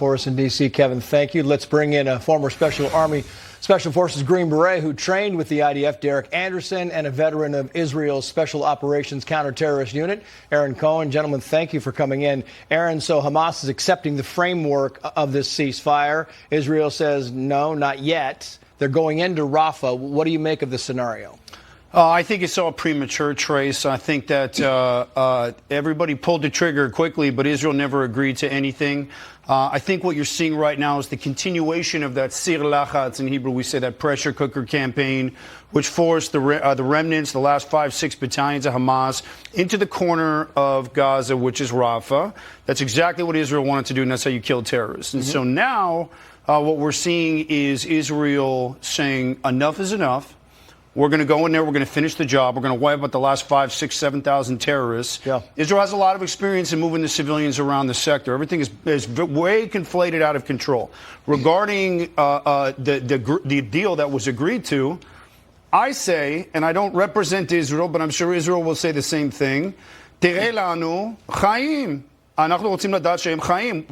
For us in D.C., Kevin, thank you. Let's bring in a former Special Forces Green Beret who trained with the IDF, Derrick Anderson, and a veteran of Israel's Special Operations Counterterrorist Unit, Aaron Cohen. Gentlemen, thank you for coming in. Aaron, so Hamas is accepting the framework of this ceasefire. Israel says no, not yet. They're going into Rafah. What do you make of this scenario? I think it's all premature, Trace. I think that everybody pulled the trigger quickly, but Israel never agreed to anything. I think what you're seeing right now is the continuation of that sir lachatz. In Hebrew, we say that pressure cooker campaign, which forced the remnants, the last 5-6 battalions of Hamas, into the corner of Gaza, which is Rafah. That's exactly what Israel wanted to do, and that's how you kill terrorists. And so now what we're seeing is Israel saying enough is enough. We're going to go in there. We're going to finish the job. We're going to wipe out the last 5, 6, 7,000 terrorists. Yeah. Israel has a lot of experience in moving the civilians around the sector. Everything is way conflated, out of control. Regarding the deal that was agreed to, I say, and I don't represent Israel, but I'm sure Israel will say the same thing. Tirei lanu chaim.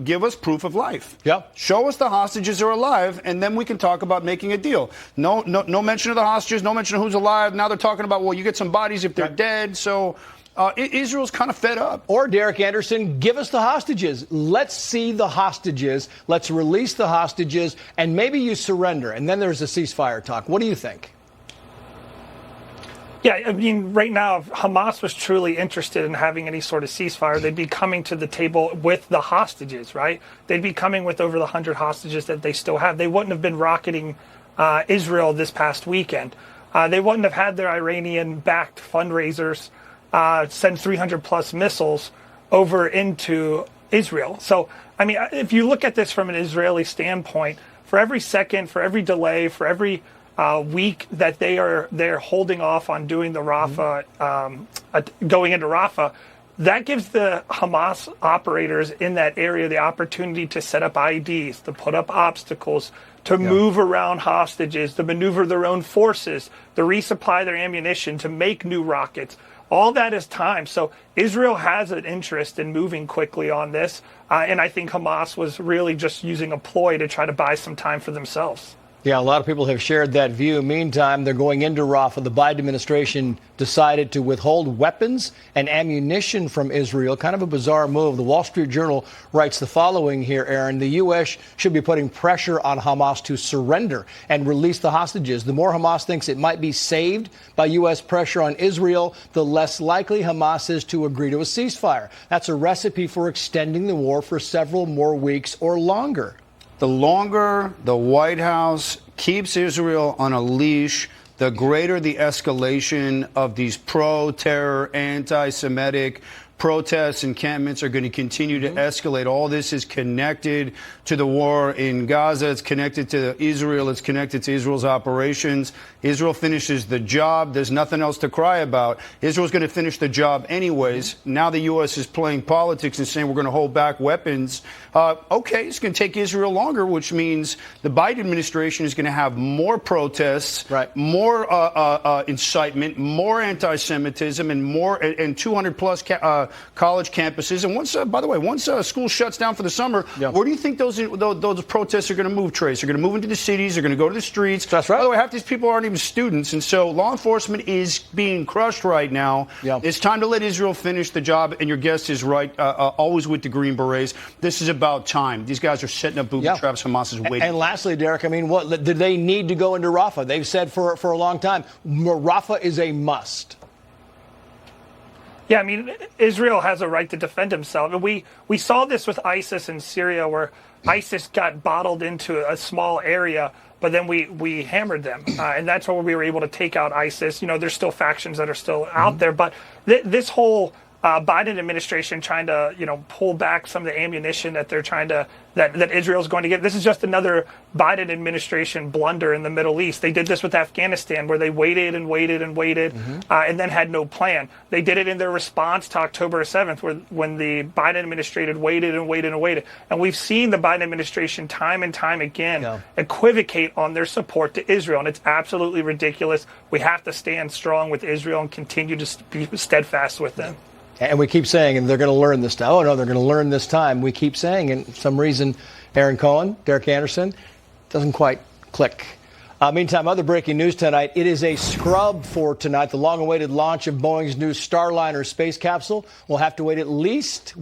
Give us proof of life. Yep. Show us the hostages are alive, and then we can talk about making a deal. No mention of the hostages, no mention of who's alive. Now they're talking about, well, you get some bodies if they're dead. So Israel's kind of fed up. Or, Derrick Anderson, give us the hostages. Let's see the hostages. Let's release the hostages, and maybe you surrender. And then there's a ceasefire talk. What do you think? Yeah, I mean, right now, if Hamas was truly interested in having any sort of ceasefire, they'd be coming to the table with the hostages, right? They'd be coming with over the 100 hostages that they still have. They wouldn't have been rocketing Israel this past weekend. They wouldn't have had their Iranian-backed fundraisers send 300-plus missiles over into Israel. So, I mean, if you look at this from an Israeli standpoint, for every second, for every delay, for every week that they're holding off on doing the Rafah, going into Rafah, that gives the Hamas operators in that area the opportunity to set up IEDs, to put up obstacles, to move around hostages, to maneuver their own forces, to resupply their ammunition, to make new rockets. All that is time. So Israel has an interest in moving quickly on this, and I think Hamas was really just using a ploy to try to buy some time for themselves. Yeah, a lot of people have shared that view. Meantime, they're going into Rafah. The Biden administration decided to withhold weapons and ammunition from Israel. Kind of a bizarre move. The Wall Street Journal writes the following here, Aaron. The U.S. should be putting pressure on Hamas to surrender and release the hostages. The more Hamas thinks it might be saved by U.S. pressure on Israel, the less likely Hamas is to agree to a ceasefire. That's a recipe for extending the war for several more weeks or longer. The longer the White House keeps Israel on a leash, the greater the escalation of these pro-terror, anti-Semitic protests, encampments are going to continue to escalate. All this is connected to the war in Gaza. It's connected to Israel. It's connected to Israel's operations. Israel finishes the job. There's nothing else to cry about. Israel's going to finish the job anyways. Now the U.S. is playing politics and saying we're going to hold back weapons. Okay, it's going to take Israel longer, which means the Biden administration is going to have more protests, more incitement, more anti-Semitism, and more and 200-plus college campuses. And once, by the way, once school shuts down for the summer, where do you think those protests are going to move, Trace? They're going to move into the cities. They're going to go to the streets. That's right. By the way, half these people aren't even students. And so law enforcement is being crushed right now. It's time to let Israel finish the job. And your guest is right, always with the Green Berets. This is about time. These guys are setting up booby traps. Hamas is waiting. And lastly, Derrick, I mean, what do they need to go into Rafah? They've said for a long time, Rafah is a must. Yeah, I mean, Israel has a right to defend himself. And we saw this with ISIS in Syria, where ISIS got bottled into a small area, but then we hammered them. And that's where we were able to take out ISIS. You know, there's still factions that are still out there. But this whole Biden administration trying to, pull back some of the ammunition that they're trying to, that Israel's going to get. This is just another Biden administration blunder in the Middle East. They did this with Afghanistan, where they waited and waited and waited, and then had no plan. They did it in their response to October 7th, when the Biden administration waited and waited and waited. And we've seen the Biden administration time and time again equivocate on their support to Israel, and it's absolutely ridiculous. We have to stand strong with Israel and continue to be steadfast with them. And we keep saying, and they're going to learn this time. Oh, no, they're going to learn this time. We keep saying, and for some reason, Aaron Cohen, Derrick Anderson, doesn't quite click. Meantime, other breaking news tonight. It is a scrub for tonight. The long-awaited launch of Boeing's new Starliner space capsule will have to wait at least